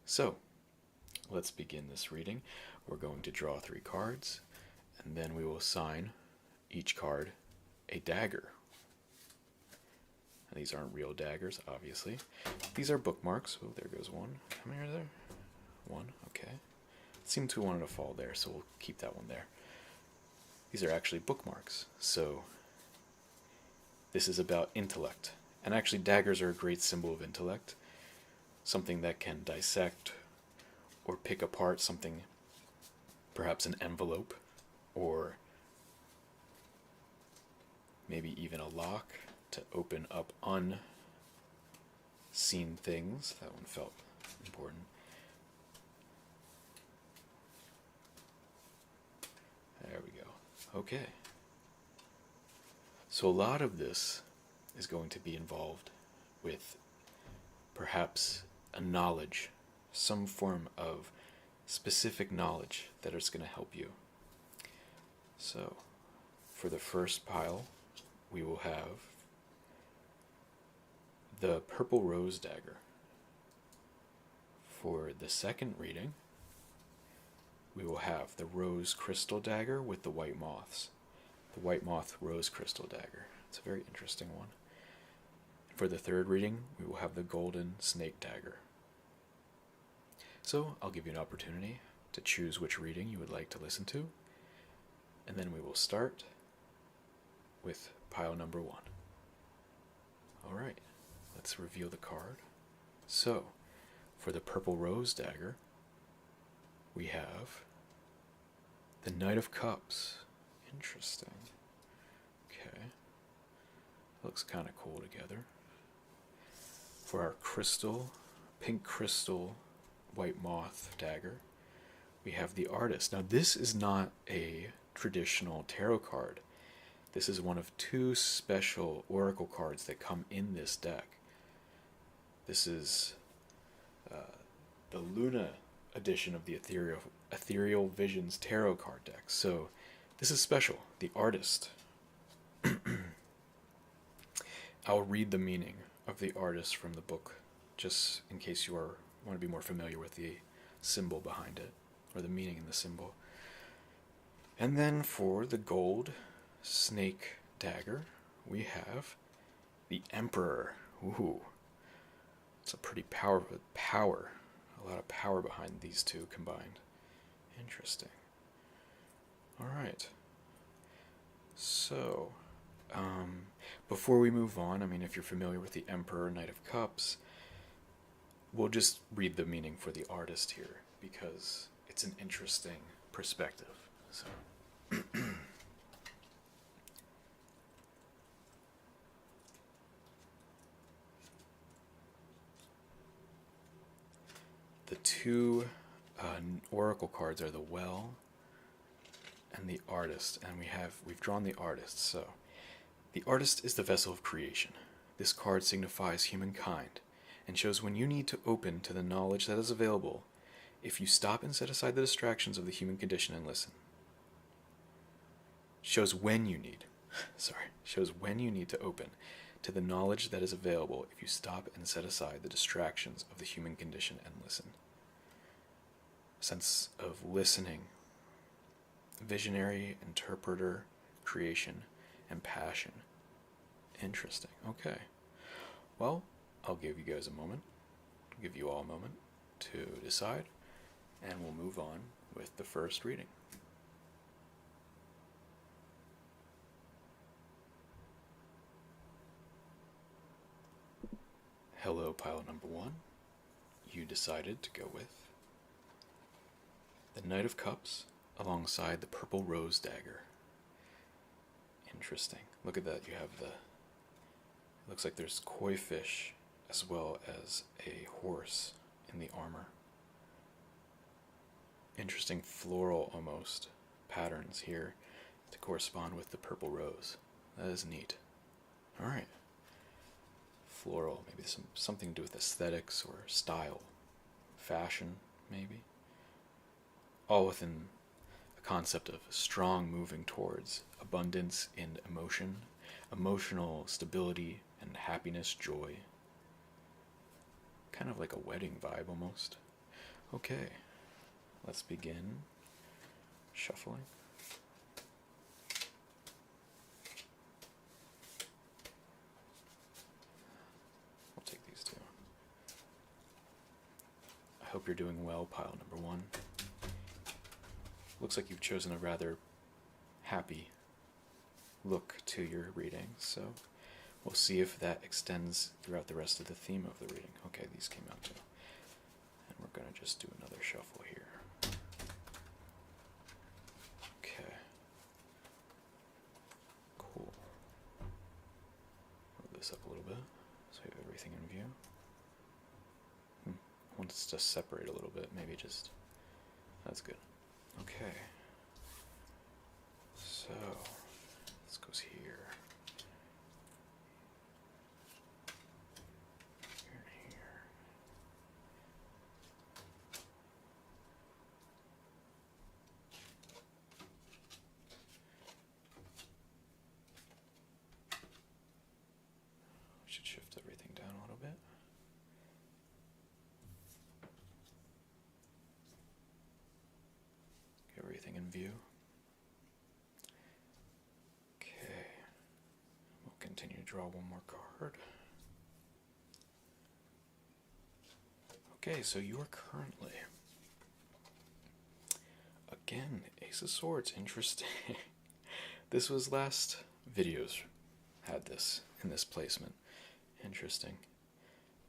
So, let's begin this reading. We're going to draw 3 cards, and then we will assign each card a dagger. Now, these aren't real daggers, obviously. These are bookmarks. Oh, there goes one. How many are there? One, okay. It seemed to want it to fall there, so we'll keep that one there. These are actually bookmarks, so this is about intellect. And actually, daggers are a great symbol of intellect. Something that can dissect or pick apart something, perhaps an envelope, or maybe even a lock to open up unseen things. That one felt important. There we go. Okay. So a lot of this is going to be involved with perhaps a knowledge, some form of specific knowledge that is going to help you. So, for the first pile, we will have the purple rose dagger. For the second reading, we will have the rose crystal dagger with the white moths. The white moth rose crystal dagger. It's a very interesting one. For the third reading, we will have the golden snake dagger. So, I'll give you an opportunity to choose which reading you would like to listen to, and then we will start with pile number 1. Alright, let's reveal the card. So, for the purple rose dagger, we have the Knight of Cups. Interesting. Okay. Looks kind of cool together. For our crystal, pink crystal, white moth dagger, we have the Artist. Now, this is not a traditional tarot card. This is one of 2 special oracle cards that come in this deck. This is the Luna edition of the Ethereal Visions tarot card deck. So, this is special. The Artist. I'll read the meaning of the Artist from the book, just in case you want to be more familiar with the symbol behind it, or the meaning in the symbol. And then for the gold snake dagger, we have the Emperor. Ooh, it's a pretty powerful power. A lot of power behind these 2 combined. Interesting. Alright. So, before we move on, I mean, if you're familiar with the Emperor, Knight of Cups, we'll just read the meaning for the Artist here, because it's an interesting perspective. So, the 2 oracle cards are the Well and the Artist, and we've drawn the Artist. So, the Artist is the vessel of creation. This card signifies humankind and shows when you need to open to the knowledge that is available if you stop and set aside the distractions of the human condition and listen. Shows when you need to open to the knowledge that is available if you stop and set aside the distractions of the human condition and listen. Sense of listening, visionary, interpreter, creation, and passion. Interesting. Okay. Well, I'll give you guys a moment, give you all a moment to decide, and we'll move on with the first reading. Hello, pile number 1. You decided to go with the Knight of Cups alongside the purple rose dagger. Interesting. Look at that. You have it looks like there's koi fish as well as a horse in the armor. Interesting floral almost patterns here to correspond with the purple rose. That is neat. Alright. Floral, maybe something to do with aesthetics or style, fashion, maybe. All within a concept of strong moving towards abundance in emotion, emotional stability and happiness, joy. Kind of like a wedding vibe almost. Okay, let's begin shuffling. We'll take these two. I hope you're doing well, pile number one. Looks like you've chosen a rather happy look to your reading, so we'll see if that extends throughout the rest of the theme of the reading. Okay, these came out too. And we're going to just do another shuffle here. Okay. Cool. Move this up a little bit so we have everything in view. I want this to separate a little bit, maybe just... That's good. Okay. So, this goes here. Here and here. We should shift everything down a little bit. Get everything in view. Okay. We'll continue to draw one more card. Okay, so you are currently... Again, Ace of Swords, interesting. This was last videos had this in this placement. Interesting.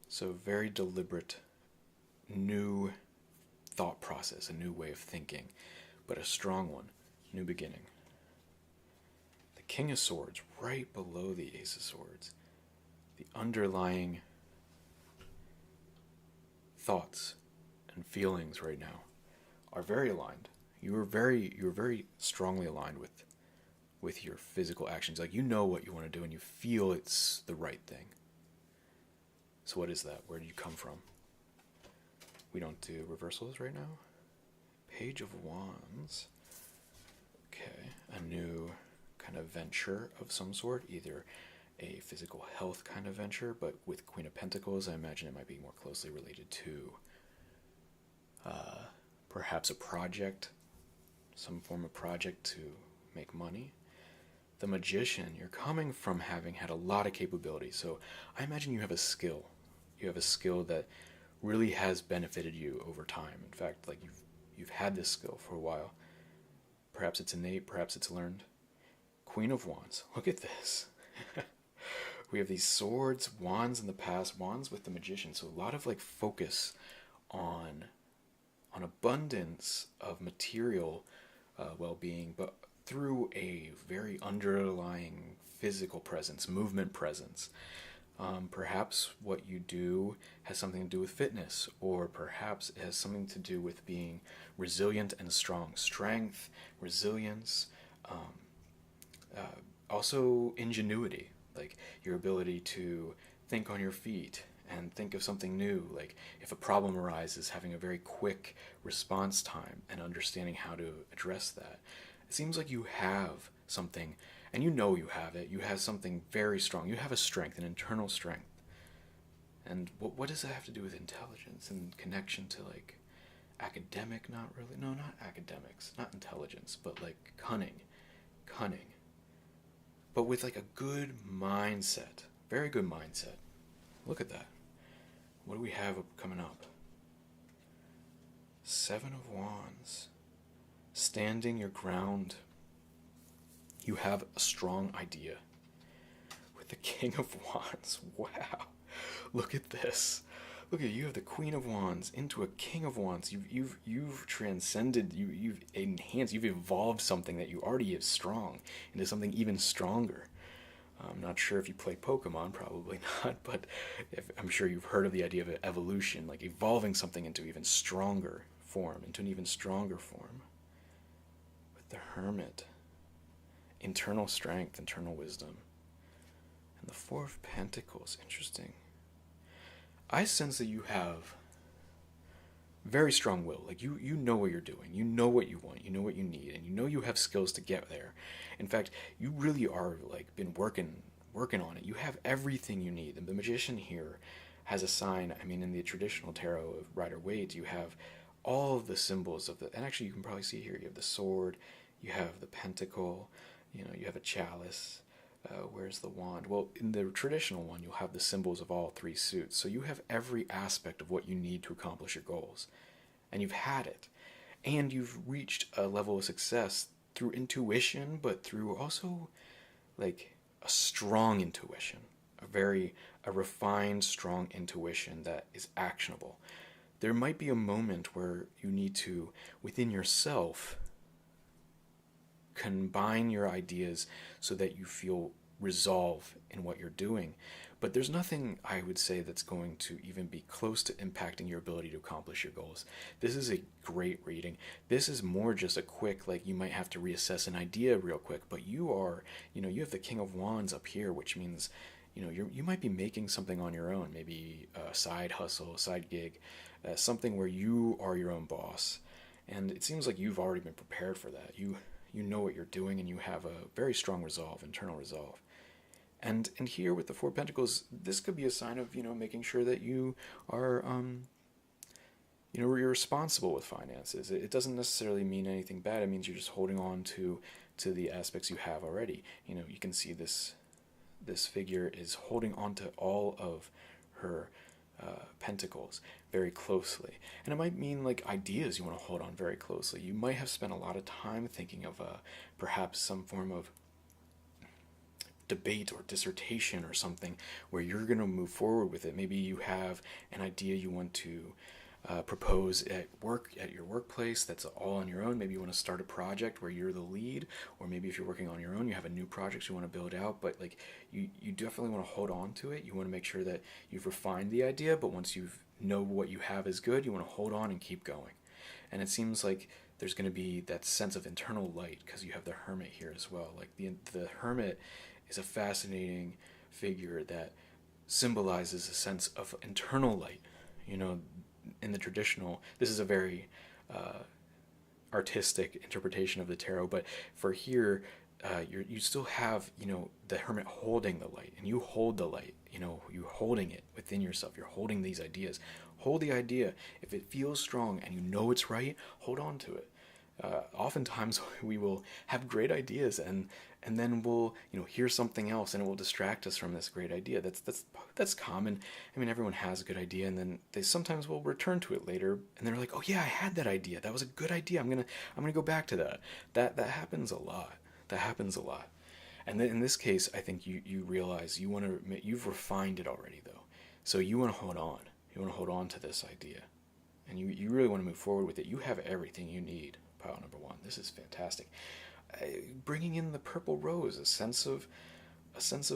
So very deliberate, new thought process, a new way of thinking, but a strong one, new beginning. The King of Swords, right below the Ace of Swords. The underlying thoughts and feelings right now are very aligned. You're very strongly aligned with your physical actions. Like, you know what you want to do and you feel it's the right thing. So what is that? Where do you come from? We don't do reversals right now. Page of Wands. Okay, a new kind of venture of some sort, either a physical health kind of venture, but with Queen of Pentacles, I imagine it might be more closely related to perhaps a project, some form of project to make money. The Magician, you're coming from having had a lot of capability, so I imagine you have a skill. You have a skill that really has benefited you over time. In fact, like you've had this skill for a while. Perhaps it's innate, perhaps it's learned. Queen of Wands, look at this. We have these swords, wands in the past, wands with the Magician. So a lot of like focus on abundance of material well-being, but through a very underlying physical presence, movement presence. Perhaps what you do has something to do with fitness, or perhaps it has something to do with being resilient and strong. Strength, resilience, also ingenuity, like your ability to think on your feet and think of something new. Like if a problem arises, having a very quick response time and understanding how to address that. It seems like you have something, and you know you have it. You have something very strong. You have a strength, an internal strength. And what does that have to do with intelligence and connection to like academic? Not really. No, not academics. Not intelligence, but like cunning. But with like a good mindset. Very good mindset. Look at that. What do we have coming up? Seven of Wands. Standing your ground. You have a strong idea. With the King of Wands. Wow. Look at this. Look at you have the Queen of Wands into a King of Wands. You've transcended, you've enhanced, you've evolved something that you already have strong into something even stronger. I'm not sure if you play Pokemon, probably not, but I'm sure you've heard of the idea of evolution, like evolving something into even stronger form, into an even stronger form. With the Hermit, internal strength, internal wisdom. And the Four of Pentacles, interesting. I sense that you have very strong will. Like you know what you're doing. You know what you want. You know what you need. And you know you have skills to get there. In fact, you really are like been working on it. You have everything you need. And the Magician here has a sign. I mean, in the traditional tarot of Rider-Waite, you have all of the symbols of the, and actually you can probably see here, you have the sword, you have the pentacle, you have a chalice. Where's the wand? Well, in the traditional one, you'll have the symbols of all three suits. So you have every aspect of what you need to accomplish your goals. And you've had it. And you've reached a level of success through intuition, but through also like a strong intuition, a refined, strong intuition that is actionable. There might be a moment where you need to, within yourself, combine your ideas so that you feel resolve in what you're doing. But there's nothing, I would say, that's going to even be close to impacting your ability to accomplish your goals. This is a great reading. This is more just a quick, like, you might have to reassess an idea real quick, but you are, you have the King of Wands up here, which means, you might be making something on your own, maybe a side hustle, a side gig, something where you are your own boss. And it seems like you've already been prepared for that. You know what you're doing, and you have a very strong resolve, internal resolve. And here with the Four of Pentacles, this could be a sign of, making sure that you are, you're responsible with finances. It doesn't necessarily mean anything bad. It means you're just holding on to the aspects you have already. You can see this figure is holding on to all of her pentacles very closely. And it might mean like ideas you want to hold on very closely. You might have spent a lot of time thinking of perhaps some form of debate or dissertation or something where you're going to move forward with it. Maybe you have an idea you want to propose at your workplace that's all on your own. Maybe you want to start a project where you're the lead, or maybe if you're working on your own, you have a new project you want to build out, but like you definitely want to hold on to it. You want to make sure that you've refined the idea, but once you know what you have is good, you want to hold on and keep going. And it seems like there's going to be that sense of internal light because you have the Hermit here as well. Like the Hermit is a fascinating figure that symbolizes a sense of internal light. In the traditional, this is a very artistic interpretation of the tarot, but for here, you still have, the Hermit holding the light, and you hold the light, you're holding it within yourself. You're holding these ideas. Hold the idea. If it feels strong and you know it's right, hold on to it. Oftentimes we will have great ideas and then we'll hear something else and it will distract us from this great idea. That's common. I mean, everyone has a good idea, and then they sometimes will return to it later and they're like, oh yeah, I had that idea, that was a good idea, I'm gonna go back to that. That happens a lot. And then in this case, I think you realize you've refined it already though, so you want to hold on to this idea, and you really want to move forward with it. You have everything you need. Pile number one. This is fantastic. Bringing in the purple rose, a sense of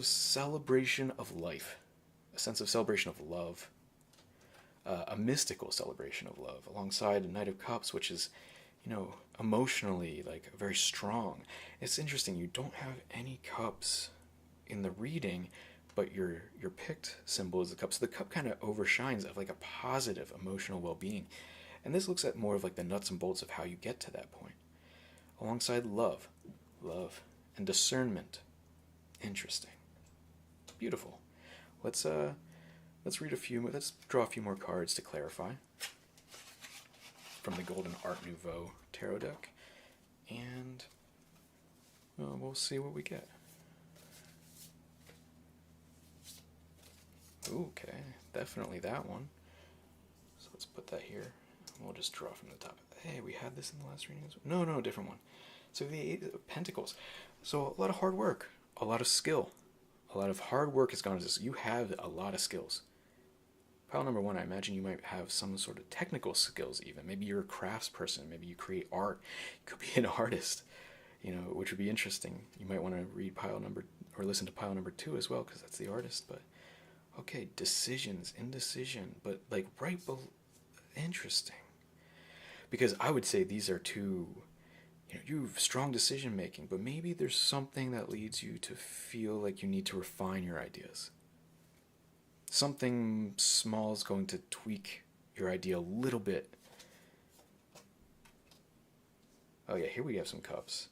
celebration of life, a sense of celebration of love, a mystical celebration of love, alongside a Knight of Cups, which is, emotionally like very strong. It's interesting. You don't have any cups in the reading, but your picked symbol is the cup. So the cup kind of overshines of like a positive emotional well-being. And this looks at more of like the nuts and bolts of how you get to that point. Alongside love, and discernment. Interesting. Beautiful. Let's draw a few more cards to clarify from the Golden Art Nouveau tarot deck, and we'll see what we get. Okay, definitely that one. So let's put that here. We'll just draw from the top. Hey, we had this in the last reading. No, different one. So the Eight of Pentacles. So a lot of hard work, a lot of skill, a lot of hard work has gone into this. You have a lot of skills. Pile number one, I imagine you might have some sort of technical skills even. Maybe you're a crafts person. Maybe you create art. You could be an artist, which would be interesting. You might want to read listen to pile number two as well, because that's the artist. But okay, indecision, but like right below. Interesting. Because I would say these are two, you have strong decision making, but maybe there's something that leads you to feel like you need to refine your ideas. Something small is going to tweak your idea a little bit. Oh yeah, here we have some cups.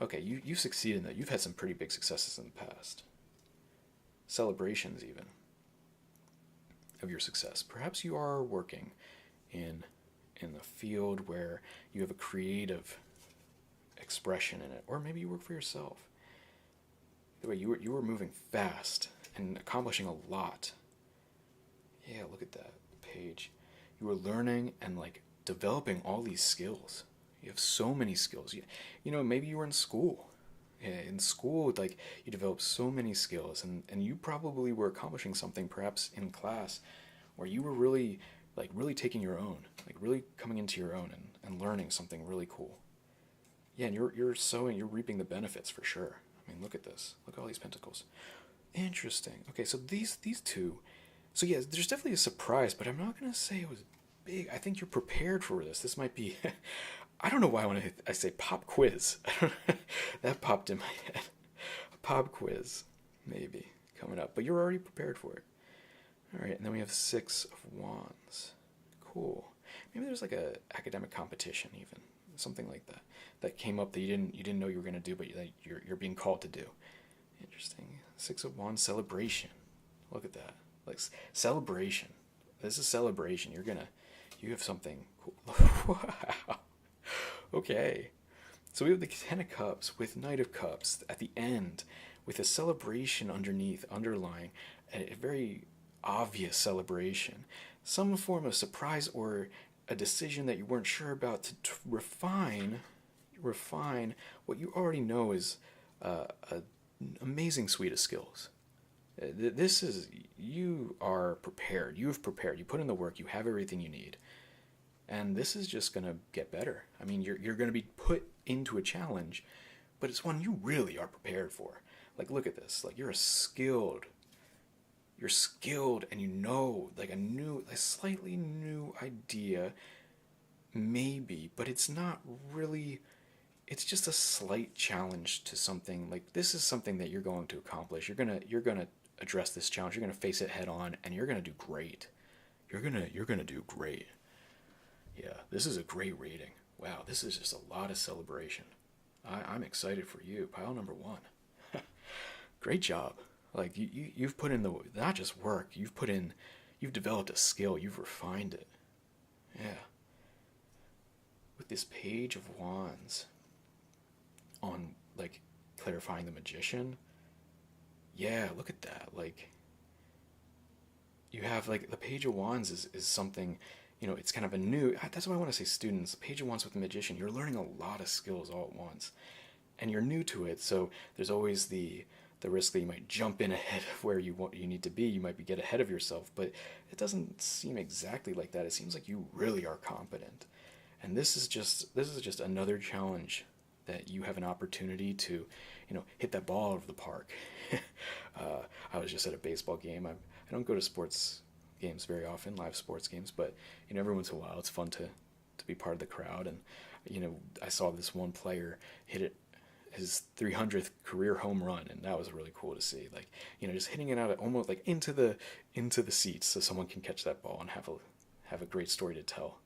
Okay, you succeeded in that. You've had some pretty big successes in the past. Celebrations even of your success. Perhaps you are working in in a field where you have a creative expression in it, or maybe you work for yourself. The way you were moving fast and accomplishing a lot. Yeah, look at that page. You were learning and like developing all these skills. You have so many skills. You know, maybe you were in school. Yeah, in school, like you developed so many skills, and you probably were accomplishing something perhaps in class where you were really really taking your own, like really coming into your own and learning something really cool. Yeah, and you're reaping the benefits for sure. I mean, look at this. Look at all these pentacles. Interesting. Okay, so these two. So yeah, there's definitely a surprise, but I'm not gonna say it was big. I think you're prepared for this. This might be. I don't know why I say pop quiz. That popped in my head. A pop quiz, maybe coming up, but you're already prepared for it. All right, and then we have Six of Wands. Cool. Maybe there's like a academic competition, even something like that, that came up that you didn't know you were gonna do, but you're being called to do. Interesting. Six of Wands celebration. Look at that. Like celebration. This is celebration. You have something cool. Wow. Okay. So we have the Ten of Cups with Knight of Cups at the end, with a celebration underneath, underlying, a very obvious celebration. Some form of surprise or a decision that you weren't sure about to refine what you already know is an amazing suite of skills. This is, you are prepared. You've prepared. You put in the work. You have everything you need. And this is just going to get better. I mean, you're going to be put into a challenge, but it's one you really are prepared for. Like, look at this. Like, you're skilled, and you know, like a slightly new idea, maybe, but it's not really, it's just a slight challenge to something. Like, this is something that you're going to accomplish. You're going to address this challenge. You're going to face it head on, and you're going to do great. You're going to do great. Yeah, this is a great reading. Wow, this is just a lot of celebration. I'm excited for you. Pile number one. Great job. Like, you've put in the, not just work, you've developed a skill, you've refined it. Yeah. With this Page of Wands on, like, clarifying the Magician. Yeah, look at that. Like, you have, like, the Page of Wands is something, you know, it's kind of a new, that's why I want to say students, Page of Wands with the Magician, you're learning a lot of skills all at once. And you're new to it, so there's always the risk that you might jump in ahead of where you need to be. You might get ahead of yourself, but it doesn't seem exactly like that. It seems like you really are competent. And this is just another challenge that you have an opportunity to, you know, hit that ball out of the park. I was just at a baseball game. I don't go to sports games very often, live sports games, but you know, every once in a while it's fun to be part of the crowd. And you know, I saw this one player hit his 300th career home run, and that was really cool to see. Like, you know, just hitting it out almost like into the seats, so someone can catch that ball and have a great story to tell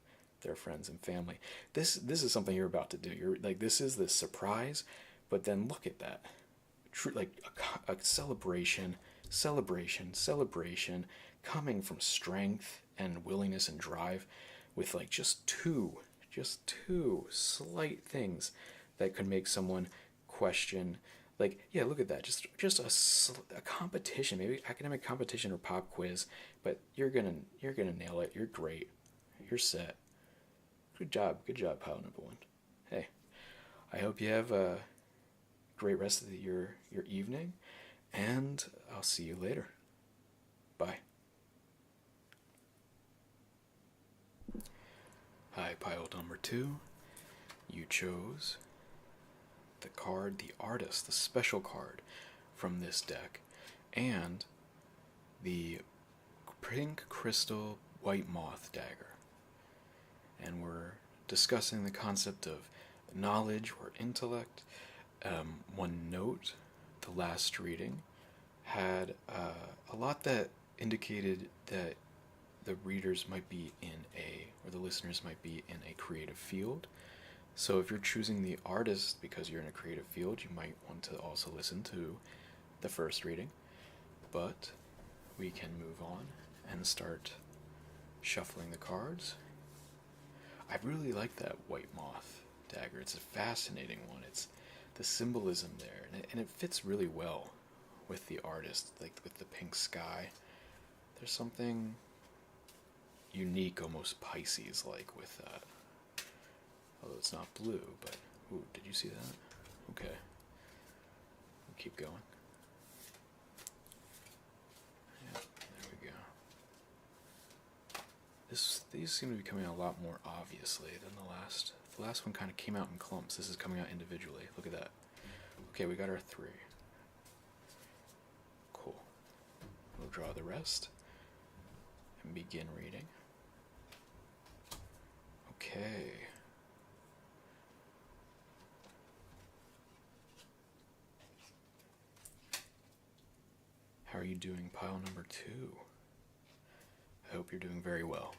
their friends and family. This is something you're about to do. You're like, this is the surprise, but then look at that. Like a celebration, coming from strength and willingness and drive, with like just two slight things that could make someone question. Like, yeah, look at that. Just a competition, maybe academic competition or pop quiz, but you're gonna nail it. You're great. You're set. Good job, pile number one. Hey, I hope you have a great rest of your evening, and I'll see you later. Bye. Hi, pile number two. You chose the card, the Artist, the special card from this deck, and the Pink Crystal White Moth Dagger. And we're discussing the concept of knowledge or intellect. One note, the last reading had a lot that indicated that the readers might be or the listeners might be in a creative field. So if you're choosing the Artist because you're in a creative field, you might want to also listen to the first reading. But we can move on and start shuffling the cards. I really like that white moth dagger. It's a fascinating one. It's the symbolism there, and it fits really well with the artist, like with the pink sky. There's something unique, almost Pisces-like with that. Although it's not blue, but ooh, did you see that? Okay, we'll keep going. Yeah, there we go. These seem to be coming out a lot more obviously than the last. The last one kind of came out in clumps. This is coming out individually. Look at that. Okay, we got our 3. Cool. We'll draw the rest and begin reading. Okay. How are you doing, pile number 2? I hope you're doing very well.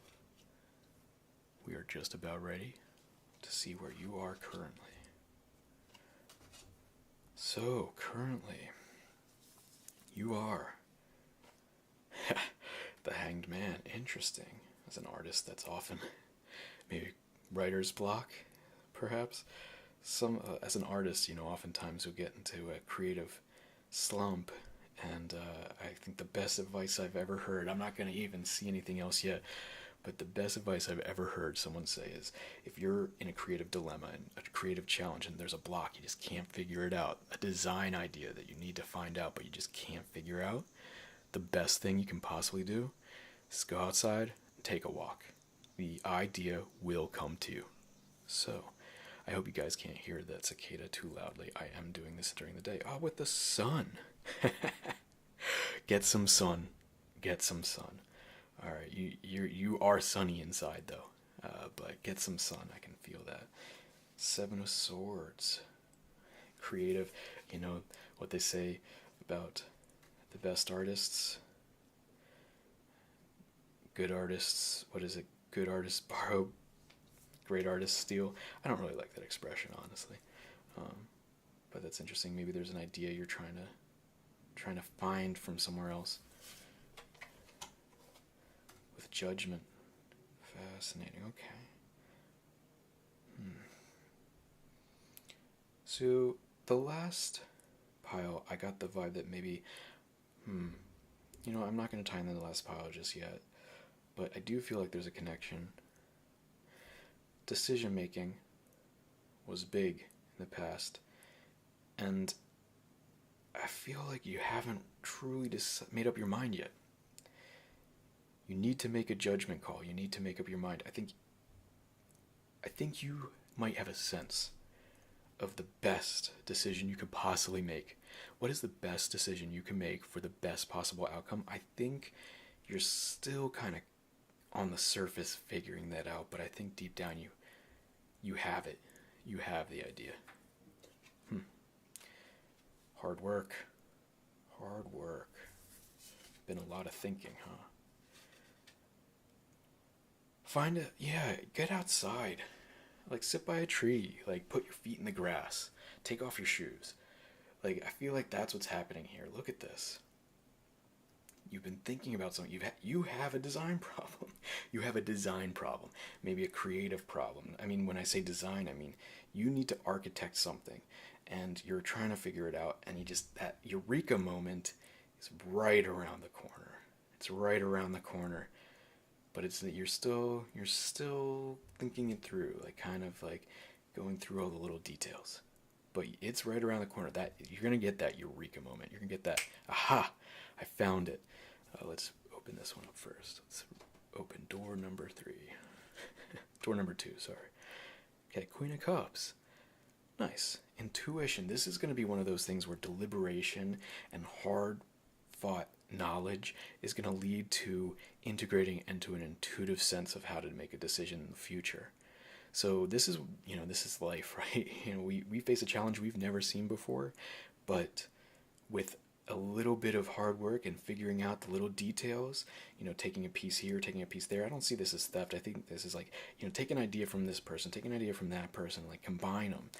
We are just about ready to see where you are currently. So, currently, you are the Hanged Man. Interesting. As an artist, that's often maybe writer's block, perhaps. As an artist, oftentimes you'll get into a creative slump, and I think the best advice I've ever heard, I'm not going to even see anything else yet, but the best advice I've ever heard someone say is, if you're in a creative dilemma and a creative challenge and there's a block, you just can't figure it out, a design idea that you need to find out but you just can't figure out, the best thing you can possibly do is go outside and take a walk. The idea will come to you. So, I hope you guys can't hear that cicada too loudly. I am doing this during the day. Oh, with the sun. Get some sun. Get some sun. All right, you are sunny inside though, but get some sun. I can feel that. 7 of Swords. Creative. You know what they say about the best artists. Good artists. What is it? Good artists borrow. Great artists steal. I don't really like that expression, honestly, but that's interesting. Maybe there's an idea you're trying to find from somewhere else. With Judgment. Fascinating. Okay. So the last pile, I got the vibe that maybe, I'm not going to tie in the last pile just yet, but I do feel like there's a connection. Decision making was big in the past, and I feel like you haven't truly made up your mind yet. You need to make a judgment call. You need to make up your mind. I think you might have a sense of the best decision you could possibly make. What is the best decision you can make for the best possible outcome? I think you're still kind of on the surface figuring that out, but I think deep down you have it. You have the idea. Hard work. Been a lot of thinking, huh? Get outside. Like, sit by a tree. Like, put your feet in the grass. Take off your shoes. Like, I feel like that's what's happening here. Look at this. You've been thinking about something. You have a design problem. You have a design problem. Maybe a creative problem. I mean, when I say design, I mean, you need to architect something. And you're trying to figure it out. And that eureka moment is right around the corner. It's right around the corner. But you're still thinking it through. Like, kind of like going through all the little details. But it's right around the corner. That you're going to get that eureka moment. You're going to get that, aha, I found it. Let's open this one up first. Let's open door number 3. Door number 2, sorry. Okay, Queen of Cups. Nice. Intuition. This is going to be one of those things where deliberation and hard-fought knowledge is going to lead to integrating into an intuitive sense of how to make a decision in the future. So this is life, right? We face a challenge we've never seen before, but with a little bit of hard work and figuring out the little details, taking a piece here, taking a piece there. I don't see this as theft. I think this is like, take an idea from this person, take an idea from that person, like combine them.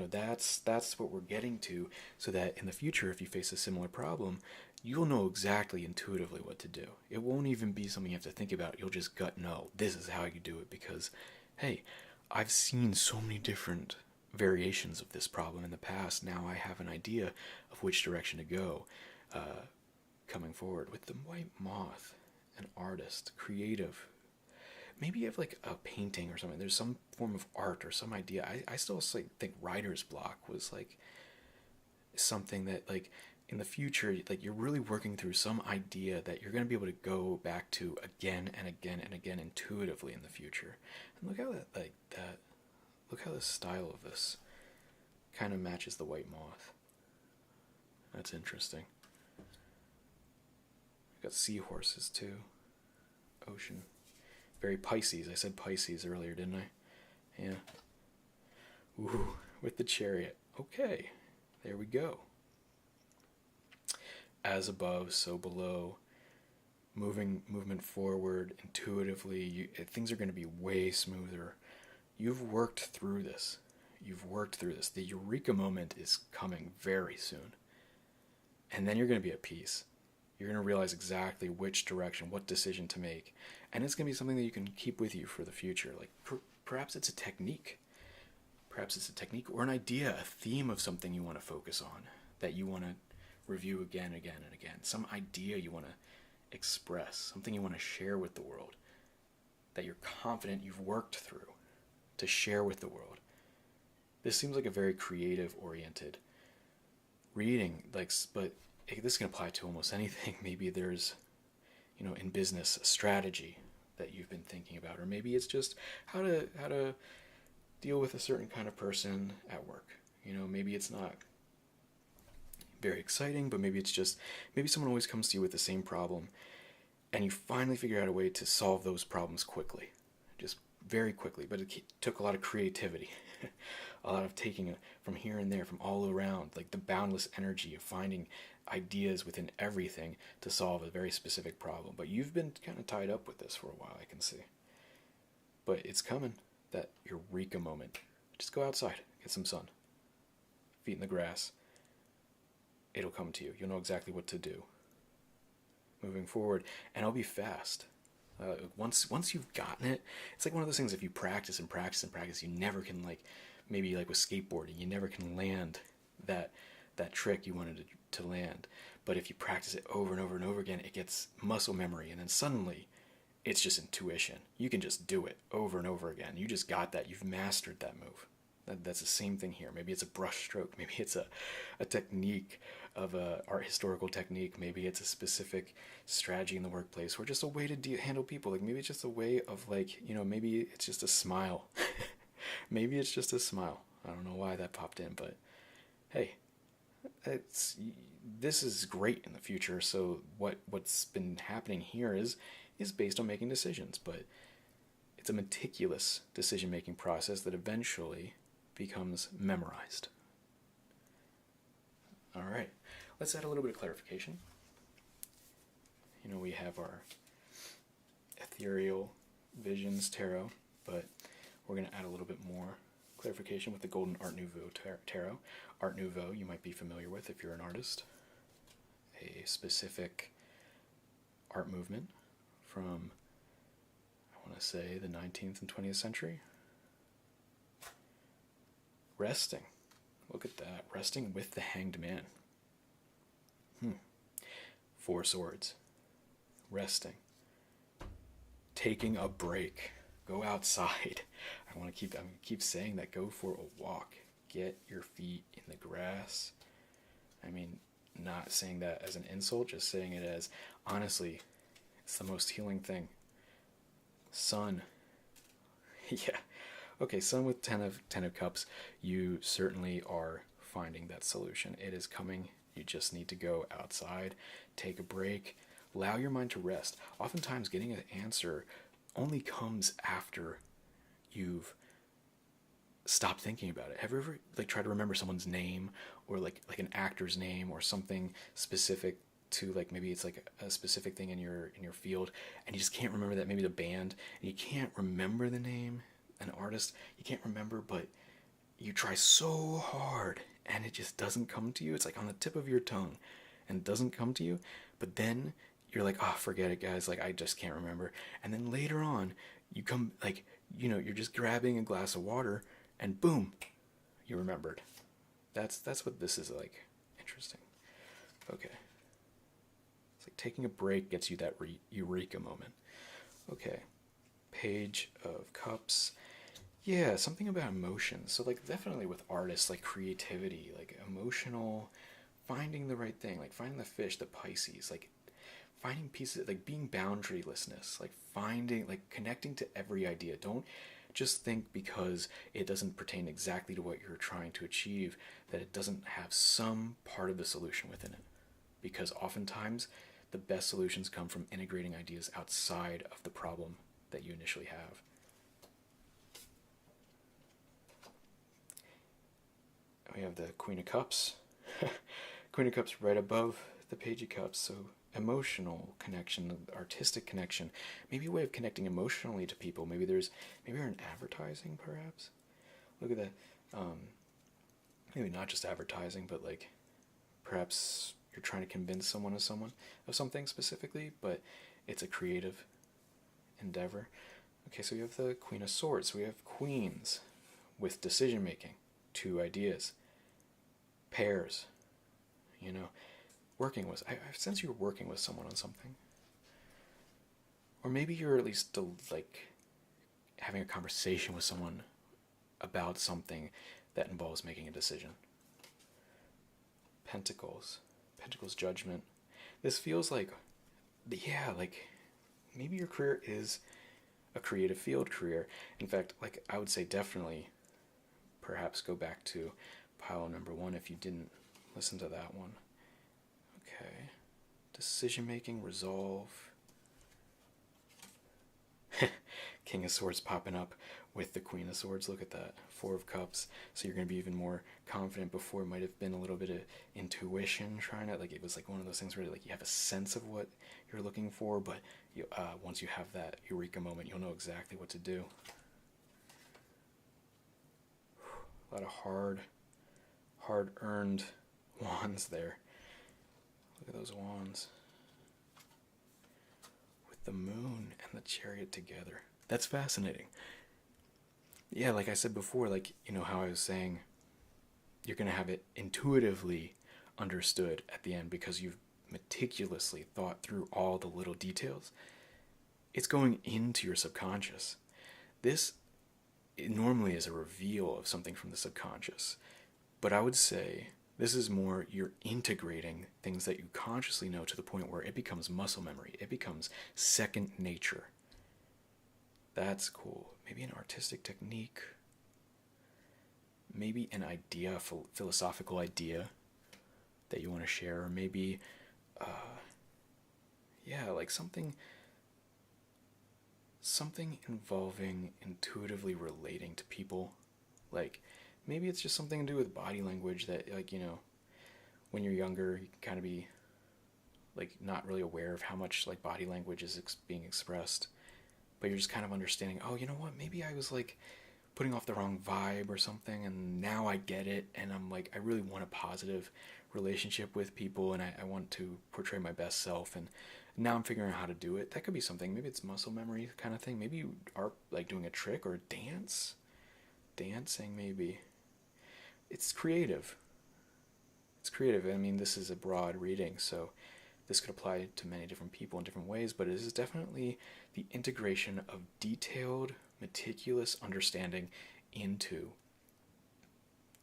That's what we're getting to, so that in the future, if you face a similar problem, you'll know exactly intuitively what to do. It won't even be something you have to think about. You'll just gut know this is how you do it because hey, I've seen so many different variations of this problem in the past. Now I have an idea of which direction to go. Coming forward with the white moth, an artist, creative. Maybe you have like a painting or something. There's some form of art or some idea. I still like think writer's block was like something that like in the future, like you're really working through some idea that you're going to be able to go back to again and again and again intuitively in the future. And look how that look how the style of this kind of matches the white moth. That's interesting. Got seahorses too. Ocean. Very Pisces. I said Pisces earlier, didn't I? Yeah. Ooh, with the chariot. Okay. There we go. As above, so below. Movement forward intuitively. Things are going to be way smoother. You've worked through this. You've worked through this. The eureka moment is coming very soon. And then you're going to be at peace. You're going to realize exactly which direction, what decision to make. And it's going to be something that you can keep with you for the future. Like perhaps it's a technique. Perhaps it's a technique or an idea, a theme of something you want to focus on that you want to review again and again and again. Some idea you want to express, something you want to share with the world that you're confident you've worked through to share with the world. This seems like a very creative oriented reading, like, but this can apply to almost anything. Maybe there's, in business, a strategy that you've been thinking about, or maybe it's just how to deal with a certain kind of person at work. Maybe it's not very exciting, but maybe it's just, maybe someone always comes to you with the same problem, and you finally figure out a way to solve those problems quickly, just very quickly. But it took a lot of creativity, a lot of taking it from here and there, from all around, like the boundless energy of finding ideas within everything to solve a very specific problem. But you've been kind of tied up with this for a while, I can see. But it's coming, that eureka moment. Just go outside, get some sun, feet in the grass. It'll come to you. You'll know exactly what to do moving forward, and it'll be fast. Once you've gotten it, it's like one of those things. If you practice and practice and practice, you never can, like maybe like with skateboarding, you never can land that trick you wanted to land. But if you practice it over and over and over again, it gets muscle memory, and then suddenly it's just intuition. You can just do it over and over again. You just got that. You've mastered that move. That's the same thing here. Maybe it's a brush stroke. Maybe it's a technique of a art historical technique. Maybe it's a specific strategy in the workplace, or just a way to handle people. Like maybe it's just a way of maybe it's just a smile. Maybe it's just a smile. I don't know why that popped in, but hey, this is great in the future. So what's been happening here is based on making decisions, but it's a meticulous decision-making process that eventually becomes memorized. All right, let's add a little bit of clarification. We have our ethereal visions tarot, but we're going to add a little bit more clarification with the Golden Art Nouveau tarot. Art Nouveau, you might be familiar with if you're an artist. A specific art movement from, I want to say, the 19th and 20th century. Resting. Look at that. Resting with the Hanged Man. 4 swords. Resting. Taking a break. Go outside. I'm gonna keep saying that. Go for a walk. Get your feet in the grass. I mean, not saying that as an insult, just saying it as, honestly, it's the most healing thing. Sun. Yeah. Okay, sun with 10 of cups. You certainly are finding that solution. It is coming. You just need to go outside, take a break, allow your mind to rest. Oftentimes getting an answer only comes after you've stopped thinking about it. Have you ever tried to remember someone's name, or like an actor's name, or something specific to, like, maybe it's like a specific thing in your field, and you just can't remember that, maybe the band, and you can't remember the name, an artist, you can't remember, but you try so hard and it just doesn't come to you. It's like on the tip of your tongue and it doesn't come to you, but then you're like, oh, forget it, guys, like I just can't remember. And then later on you you're just grabbing a glass of water and boom, you remembered. That's what this is like. Interesting. Okay. It's like taking a break gets you that eureka moment. Okay. Page of Cups. Yeah, something about emotions. So like definitely with artists, like creativity, like emotional, finding the right thing, like finding the fish, the Pisces, like finding pieces, like being boundarylessness, like finding, like connecting to every idea. Don't just think because it doesn't pertain exactly to what you're trying to achieve that it doesn't have some part of the solution within it. Because oftentimes the best solutions come from integrating ideas outside of the problem that you initially have. We have the Queen of Cups. Queen of Cups right above the Page of Cups. So emotional connection, artistic connection, maybe a way of connecting emotionally to people. Maybe you're in advertising, perhaps. Look at that. Maybe not just advertising, but like perhaps you're trying to convince someone of something specifically, but it's a creative endeavor. Okay, so we have the Queen of Swords. We have queens with decision making, 2 ideas, pairs. Working with. I sense you're working with someone on something, or maybe you're at least like having a conversation with someone about something that involves making a decision. Pentacles, Judgment. This feels like, yeah, like maybe your career is a creative field career. In fact, like I would say definitely, perhaps go back to pile number 1 if you didn't listen to that one. Okay. Decision making, resolve. King of Swords popping up with the Queen of Swords. Look at that. 4 of Cups. So you're going to be even more confident. Before it might have been a little bit of intuition trying to, like, it was like one of those things where like you have a sense of what you're looking for, but once you have that eureka moment, you'll know exactly what to do. A lot of hard-earned wands there. Look at those wands. With the moon and the Chariot together. That's fascinating. Yeah, like I said before, like, how I was saying, you're going to have it intuitively understood at the end because you've meticulously thought through all the little details. It's going into your subconscious. This normally is a reveal of something from the subconscious. But I would say this is more you're integrating things that you consciously know to the point where it becomes muscle memory. It becomes second nature. That's cool. Maybe an artistic technique. Maybe an idea, a philosophical idea that you want to share. Or maybe, like something involving intuitively relating to people. Like, maybe it's just something to do with body language that, like, when you're younger, you can kind of be, like, not really aware of how much, like, body language is being expressed. But you're just kind of understanding, oh, you know what, maybe I was, like, putting off the wrong vibe or something, and now I get it, and I'm, like, I really want a positive relationship with people, and I want to portray my best self, and now I'm figuring out how to do it. That could be something. Maybe it's muscle memory kind of thing. Maybe you are, like, doing a trick or a dance. Dancing, maybe. It's creative. I mean, this is a broad reading, so this could apply to many different people in different ways, but it is definitely the integration of detailed, meticulous understanding into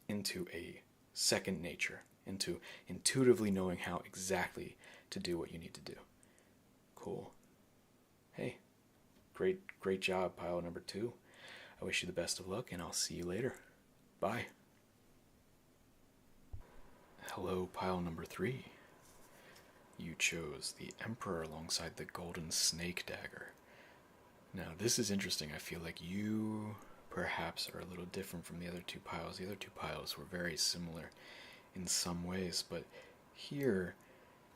a second nature, into intuitively knowing how exactly to do what you need to do. Cool. Hey, great job, pile number 2. I wish you the best of luck, and I'll see you later. Bye. Hello, pile number 3. You chose the Emperor alongside the Golden Snake Dagger. Now, this is interesting. I feel like you perhaps are a little different from the other 2 piles. The other 2 piles were very similar in some ways, but here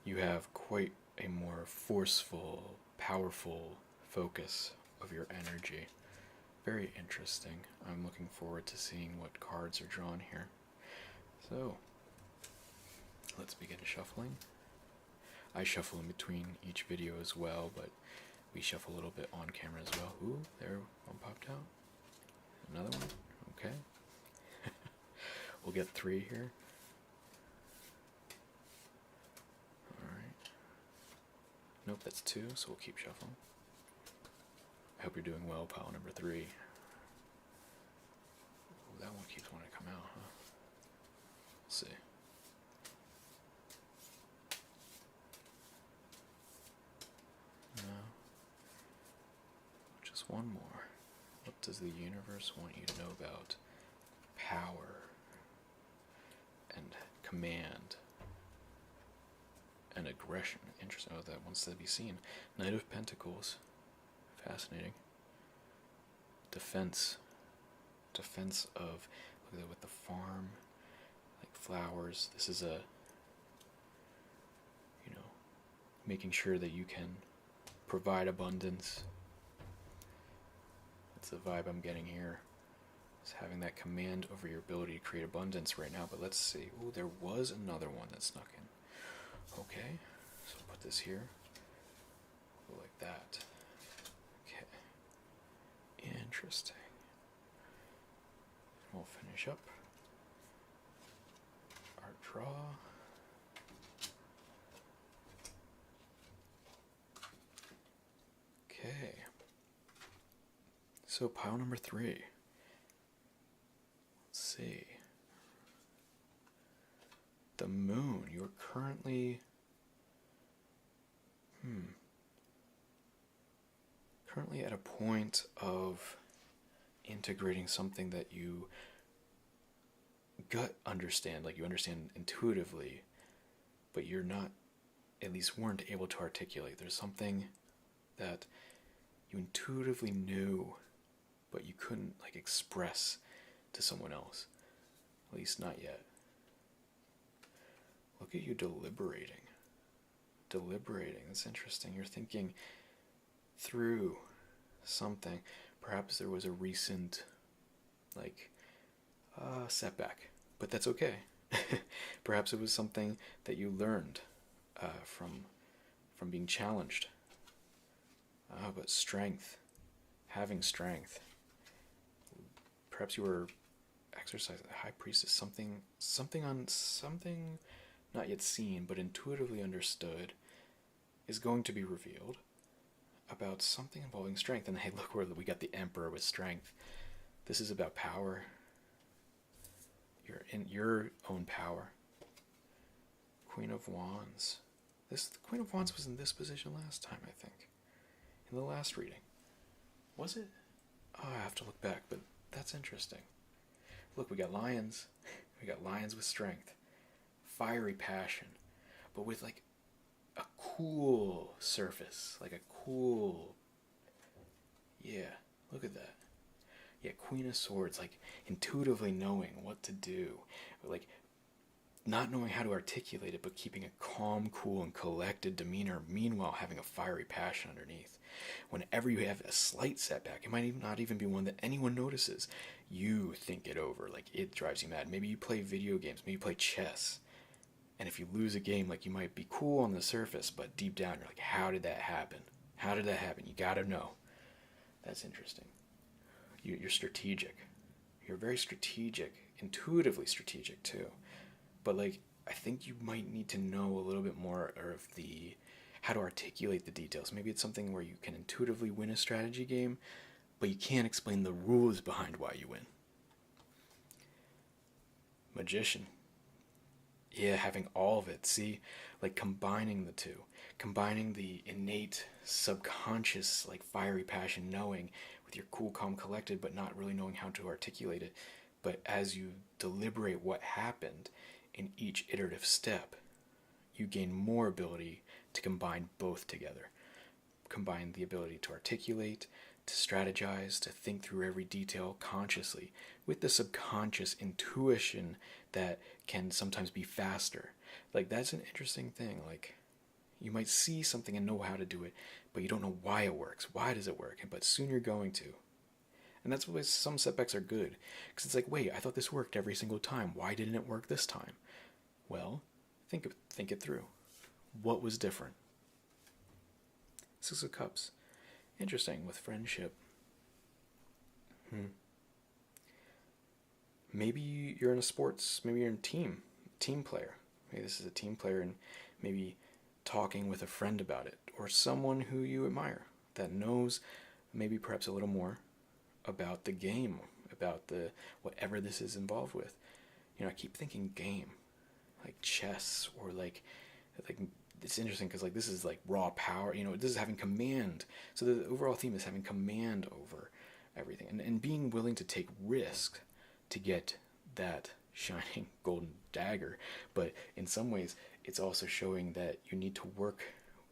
you have quite a more forceful, powerful focus of your energy. Very interesting. I'm looking forward to seeing what cards are drawn here. So, let's begin shuffling. I shuffle in between each video as well, but we shuffle a little bit on camera as well. Ooh, there one popped out. we'll get 3 here. Alright. Nope, that's 2, so we'll keep shuffling. I hope you're doing well, pile number 3. Ooh, that one keeps wanting to come out, huh? Let's see. No. Just one more. What does the universe want you to know about power and command and aggression? Interesting. Oh, that wants to be seen. Knight of Pentacles. Fascinating. Defense. Defense of, look at that with the farm, like flowers. This is a, making sure that you can provide abundance. That's the vibe I'm getting here. Is having that command over your ability to create abundance right now. But let's see. Oh, there was another one that snuck in. Okay, so I'll put this here. Go like that. Okay. Interesting. We'll finish up our draw. Okay. So pile number 3. Let's see. The moon. You're currently at a point of integrating something that you gut understand, like you understand intuitively, but you're not, at least weren't able to articulate. There's something that you intuitively knew, but you couldn't like express to someone else. At least not yet. Look at you deliberating. Deliberating. That's interesting. You're thinking through something. Perhaps there was a recent setback, but that's okay. Perhaps it was something that you learned from being challenged. But strength, having strength. Perhaps you were exercising the High Priestess, something not yet seen but intuitively understood is going to be revealed about something involving strength. And hey, look where we got the Emperor with strength. This is about power. You're in your own power. Queen of Wands. The Queen of Wands was in this position last time, I think. In the last reading. Was it? Oh, I have to look back, but that's interesting. Look, we got lions. We got lions with strength. Fiery passion. But with like a cool surface. Like a cool... Yeah, look at that. Yeah, Queen of Swords, like intuitively knowing what to do. Like not knowing how to articulate it, but keeping a calm, cool, and collected demeanor, meanwhile having a fiery passion underneath. Whenever you have a slight setback, it might not even be one that anyone notices, you think it over, like it drives you mad. Maybe you play video games, maybe you play chess, and if you lose a game, like you might be cool on the surface, but deep down you're like, how did that happen? How did that happen? You gotta know. That's interesting. You're strategic. You're very strategic, intuitively strategic too. But like, I think you might need to know a little bit more of how to articulate the details. Maybe it's something where you can intuitively win a strategy game, but you can't explain the rules behind why you win. Magician. Yeah, having all of it. See, like combining the two. Combining the innate, subconscious, like fiery passion knowing with your cool, calm, collected, but not really knowing how to articulate it. But as you deliberate what happened in each iterative step, you gain more ability to combine both together. Combine the ability to articulate, to strategize, to think through every detail consciously, with the subconscious intuition that can sometimes be faster. Like, that's an interesting thing. Like, you might see something and know how to do it, but you don't know why it works. Why does it work? But soon you're going to. And that's why some setbacks are good. Because it's like, wait, I thought this worked every single time. Why didn't it work this time? Well, think it through. What was different? 6 of Cups. Interesting with friendship. Maybe you're in a sports, maybe you're in team player. Maybe this is a team player, and maybe talking with a friend about it, or someone who you admire that knows maybe perhaps a little more about the game, about the whatever this is involved with. I keep thinking game, like chess, or like it's interesting because like this is like raw power. This is having command. So the overall theme is having command over everything, and being willing to take risk to get that shining golden dagger. But in some ways, it's also showing that you need to work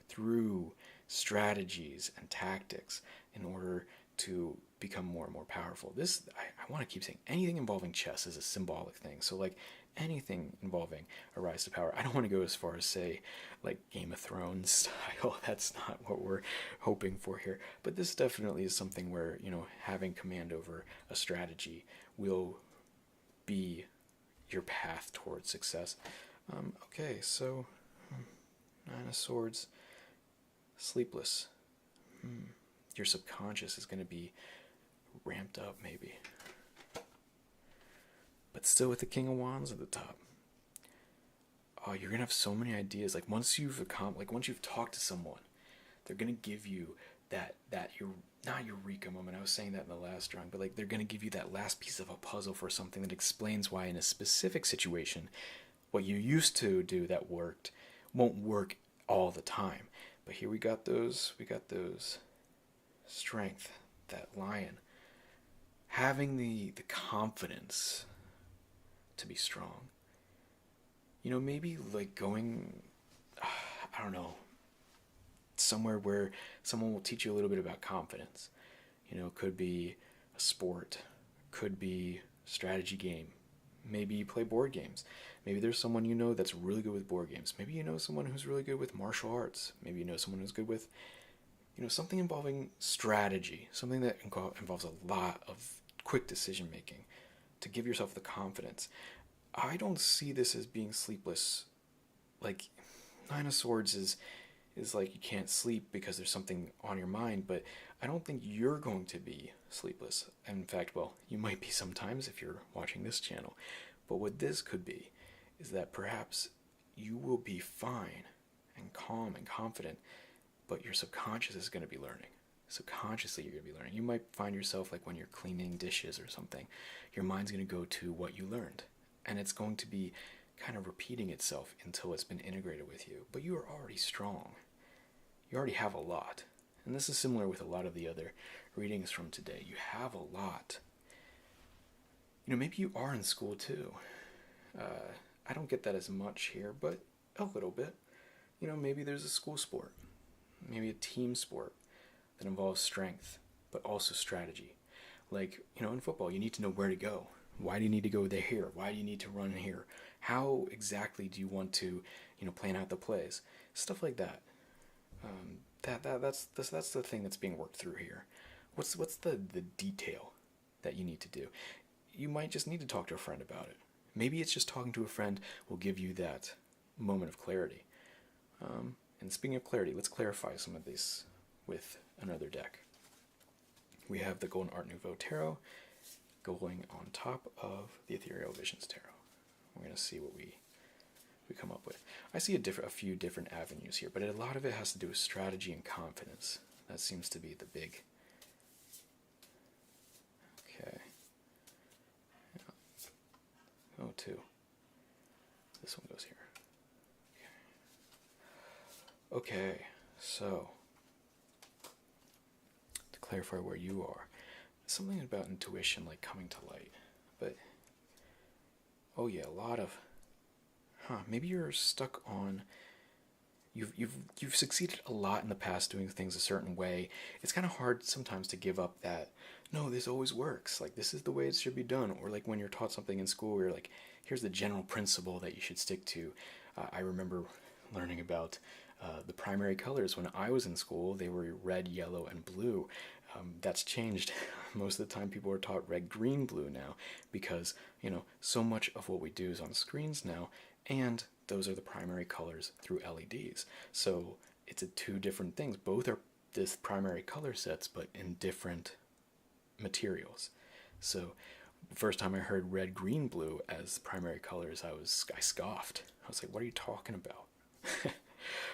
through strategies and tactics in order to become more and more powerful. I want to keep saying anything involving chess is a symbolic thing. So like anything involving a rise to power. I don't want to go as far as say like Game of Thrones style. That's not what we're hoping for here. But this definitely is something where, having command over a strategy will be your path towards success. Okay, so Nine of Swords, sleepless. Your subconscious is going to be ramped up, maybe. But still with the King of Wands at the top. Oh, you're going to have so many ideas. Like once you've talked to someone, they're going to give you that not eureka moment. I was saying that in the last drawing, but like they're going to give you that last piece of a puzzle for something that explains why in a specific situation, what you used to do that worked won't work all the time. But here we got those strength, that lion, having the confidence to be strong. Maybe like going, I don't know, somewhere where someone will teach you a little bit about confidence. Could be a sport, could be a strategy game. Maybe you play board games. Maybe there's someone that's really good with board games. Maybe you know someone who's really good with martial arts. Maybe you know someone who's good with, something involving strategy, something that involves a lot of quick decision making to give yourself the confidence. I don't see this as being sleepless. Like, Nine of Swords is like you can't sleep because there's something on your mind, but I don't think you're going to be sleepless. In fact, well, you might be sometimes if you're watching this channel. But what this could be is that perhaps you will be fine and calm and confident, but your subconscious is going to be learning. Subconsciously, you're going to be learning. You might find yourself like when you're cleaning dishes or something, your mind's going to go to what you learned. And it's going to be kind of repeating itself until it's been integrated with you. But you are already strong. You already have a lot. And this is similar with a lot of the other readings from today. You have a lot. Maybe you are in school too. I don't get that as much here, but a little bit. Maybe there's a school sport. Maybe a team sport that involves strength, but also strategy. Like, in football, you need to know where to go. Why do you need to go there here? Why do you need to run here? How exactly do you want to, plan out the plays? Stuff like that. That's the thing that's being worked through here. What's the detail that you need to do? You might just need to talk to a friend about it. Maybe it's just talking to a friend will give you that moment of clarity. And speaking of clarity, let's clarify some of these with another deck. We have the Golden Art Nouveau Tarot going on top of the Ethereal Visions Tarot. We're going to see what we come up with. I see a few different avenues here, but a lot of it has to do with strategy and confidence. That seems to be the big... Okay. Yeah. Oh, two. This one goes here. Okay, so to clarify where you are, something about intuition like coming to light, but oh yeah, a lot of maybe you're stuck on you've succeeded a lot in the past doing things a certain way. It's kind of hard sometimes to give up that no, this always works, like this is the way it should be done, or like when you're taught something in school where you're like, here's the general principle that you should stick to. I remember learning about the primary colors when I was in school. They were red, yellow, and blue. That's changed. Most of the time people are taught red, green, blue now because, so much of what we do is on screens now, and those are the primary colors through LEDs. So it's two different things. Both are this primary color sets, but in different materials. So first time I heard red, green, blue as primary colors, I scoffed. I was like, what are you talking about?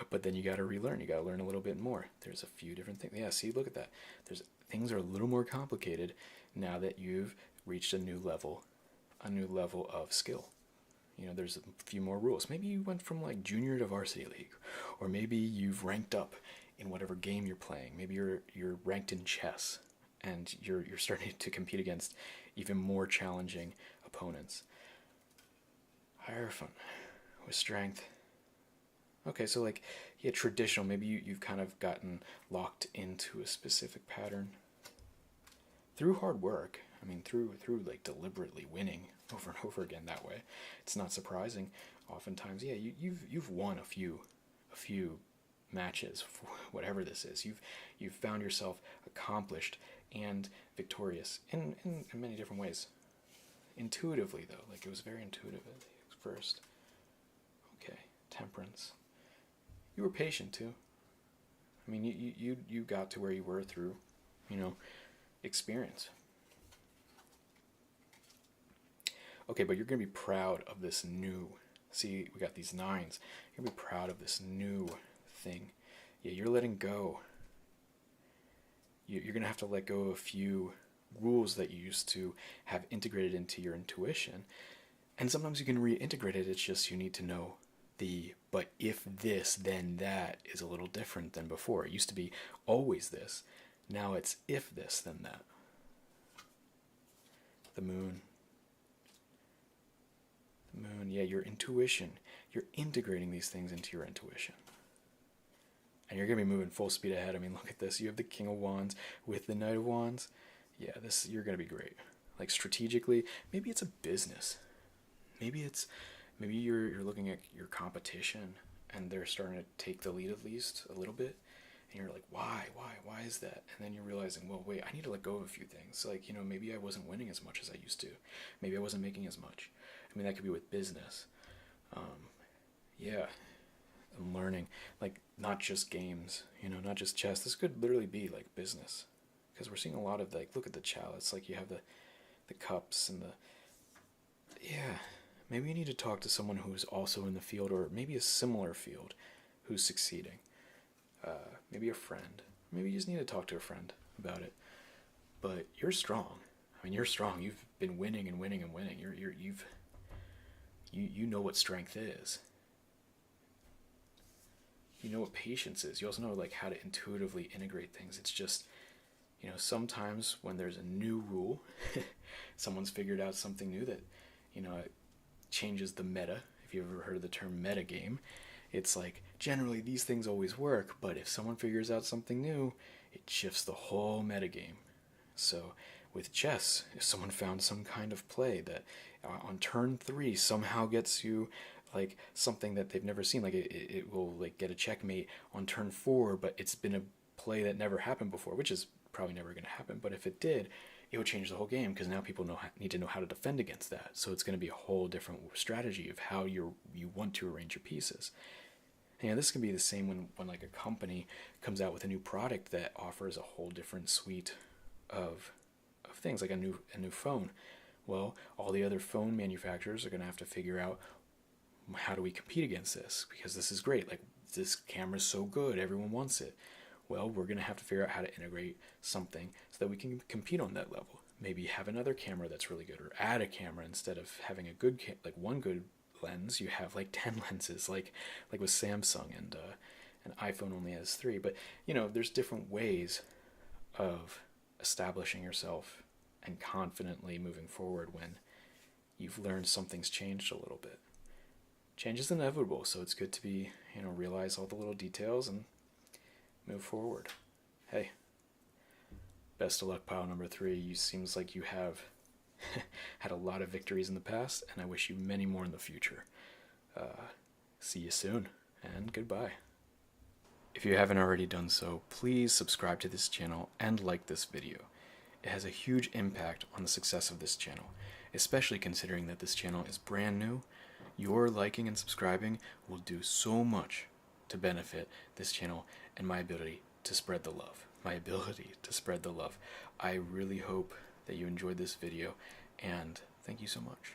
But then you got to relearn. You got to learn a little bit more. There's a few different things. Yeah, see, look at that. Things are a little more complicated now that you've reached a new level of skill. There's a few more rules. Maybe you went from like junior to varsity league, or maybe you've ranked up in whatever game you're playing. Maybe you're ranked in chess, and you're starting to compete against even more challenging opponents. Hierophant with strength. Okay, so like, yeah, traditional. Maybe you've kind of gotten locked into a specific pattern through hard work. I mean, through like deliberately winning over and over again that way. It's not surprising. Oftentimes, yeah, you've won a few matches, whatever this is. You've found yourself accomplished and victorious in many different ways. Intuitively, though, like it was very intuitive at first. Okay, temperance. You were patient too. I mean, you got to where you were through, experience. Okay, but you're going to be proud of this new. See, we got these 9s. You're going to be proud of this new thing. Yeah, you're letting go. You're going to have to let go of a few rules that you used to have integrated into your intuition. And sometimes you can reintegrate it. It's just you need to know but if this, then that is a little different than before. It used to be always this. Now it's if this, then that. The moon. Yeah, your intuition. You're integrating these things into your intuition. And you're going to be moving full speed ahead. I mean, look at this. You have the King of Wands with the Knight of Wands. Yeah, you're going to be great. Like strategically, maybe it's a business. Maybe you're looking at your competition and they're starting to take the lead at least a little bit. And you're like, why is that? And then you're realizing, well, wait, I need to let go of a few things. Like, maybe I wasn't winning as much as I used to. Maybe I wasn't making as much. I mean, that could be with business. Yeah. And learning, like, not just games, not just chess. This could literally be like business. Because we're seeing a lot of, like, look at the chalice. Like, you have the cups and yeah. Maybe you need to talk to someone who's also in the field, or maybe a similar field, who's succeeding. Maybe a friend. Maybe you just need to talk to a friend about it. But you're strong. I mean, you're strong. You've been winning and winning and winning. You know what strength is. You know what patience is. You also know like how to intuitively integrate things. It's just, sometimes when there's a new rule, someone's figured out something new that, it changes the meta. If you've ever heard of the term metagame, it's like generally these things always work, but if someone figures out something new, it shifts the whole metagame. So with chess, if someone found some kind of play that on turn 3 somehow gets you like something that they've never seen, like it will like get a checkmate on turn 4, but it's been a play that never happened before, which is probably never going to happen. But if it did, it would change the whole game, because now people need to know how to defend against that. So it's going to be a whole different strategy of how you want to arrange your pieces. And this can be the same when like a company comes out with a new product that offers a whole different suite of things, like a new phone. Well, all the other phone manufacturers are going to have to figure out, how do we compete against this? Because this is great. Like, this camera's so good, everyone wants it. Well, we're going to have to figure out how to integrate something so that we can compete on that level. Maybe have another camera that's really good, or add a camera instead of having a good like one good lens. You have like 10 lenses, like with Samsung, and an iPhone only has 3. But there's different ways of establishing yourself and confidently moving forward when you've learned something's changed a little bit. Change is inevitable, so it's good to be realize all the little details and move forward. Hey, best of luck, pile number 3. You seems like you have had a lot of victories in the past, and I wish you many more in the future. See you soon, and goodbye. If you haven't already done so, please subscribe to this channel and like this video. It has a huge impact on the success of this channel, especially considering that this channel is brand new. Your liking and subscribing will do so much to benefit this channel and my ability to spread the love. I really hope that you enjoyed this video, And thank you so much.